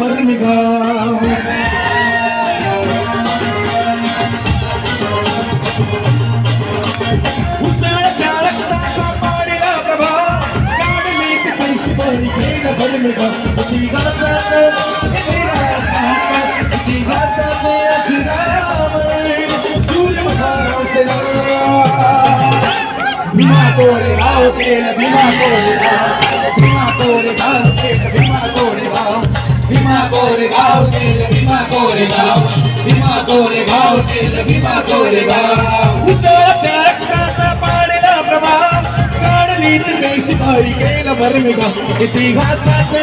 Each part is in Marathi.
बर्मिगाव उसळत्या रक्ताचा पाडीला प्रभाव काढली ती पैसे बरी गेलं बर्मिगाव इतिहासात अजिराम सूर्य महाराज भीमा कोरेगाव केलं भीमा कोरेगाव भीमा कोरेगाव केलं भीमा कोरेगाव भीमा कोरेगाव केलं भीमा कोरेगाव भीमा कोरेगाव केलं भीमा कोरेगाव उसळत्या रक्ताचा पाडीला प्रभाव काढली ती पैसे बरी गेलं बर्मिगाव इतिहासात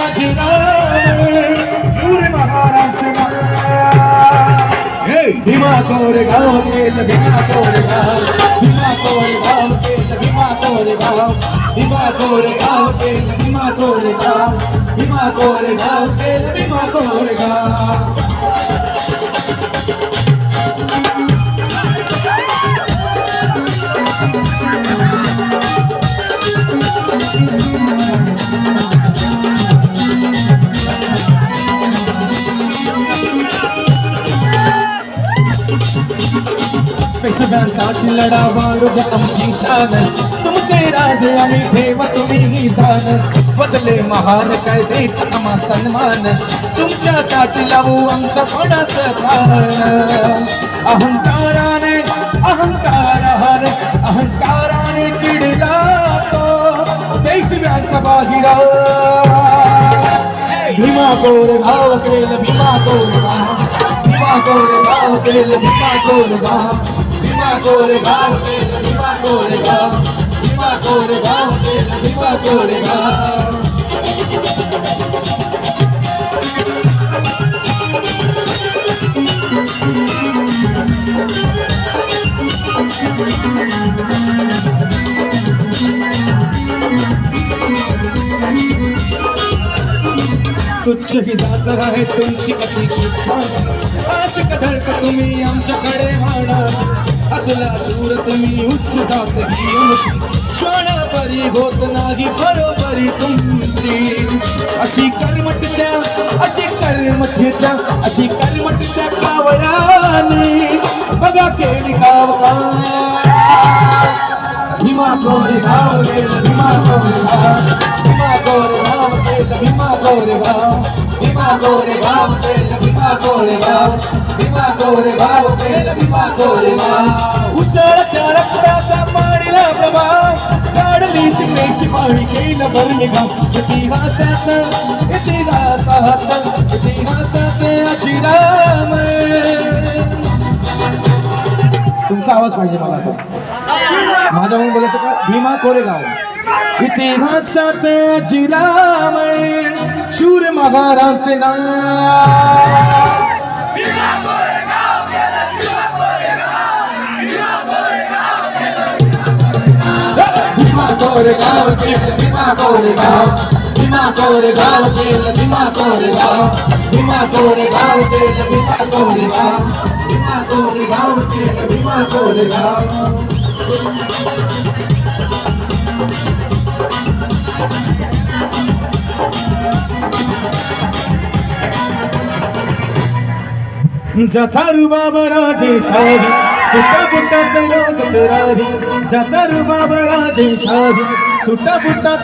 अजिराम सूर्य महाराज भीमा कोरेगाव केलं भीमा कोरेगाव भीमा कोरेगाव केलं भीमा कोरेगाव भीमा कोरेगाव केलं भीमा कोरेगाव भीमा कोरेगाव केलं भीमा कोरेगाव पेशव्यांसाठी लढा वाढू द्या आमची शान तुमचे राजे आम्ही ठेव तुम्ही जाण बदले महान काय देत आम्हा सन्मान तुमच्यासाठी लावू आमचं कोणाचं प्राण अहंकाराने चिडला तो पेशव्यांचा बाहिरा भीमा कोरेगाव केलं भीमा कोरेगाव भीमा कोरेगाव केलं भीमा कोरेगाव भीमा कोरेगाव केलं भीमा कोरेगाव भीमा कोरेगाव केलं भीमा कोरेगाव तुच्छ ही जात आहे तुमची अतिक्षिताची आस कधर का तुम्ही आमच्याकडे वाढाची असला सूर तुम्ही उच्च जात ही आमची श्वान परी होत नाही बरोबरी तुमची अशी कर्मठ त्या कावळ्याने बघा केली गाव भीमा कोरेगाव केलं भीमा कोरेगाव भीमा कोरेगाव केलं भीमा कोरेगाव भीमा कोरेगाव केलं भीमा कोरेगाव भीमा कोरेगाव केलं भीमा कोरेगाव उसळत्या रक्ताचा पाडीला प्रभाव काढली ती पेशी पाणी केलं बर्मिगाव इतिहासात अजिराम तुमचा आवाज पाहिजे मला आता माझ्या म्हणून बोलायचं का भीमा कोरेगाव इतिहासात अजिराम शूर महाराजचे नाव भीमा कोरेगाव केलं भीमा कोरेगाव भीमा कोरेगाव केलं भीमा कोरेगाव भीमा कोरेगाव केलं भीमा कोरेगाव भीमा कोरेगाव केलं भीमा कोरेगाव ज्याचा रुबाब राजेशाही सुटा बुटात रोज राही ज्याचा रुबाब राजेशाही सुटा बुटात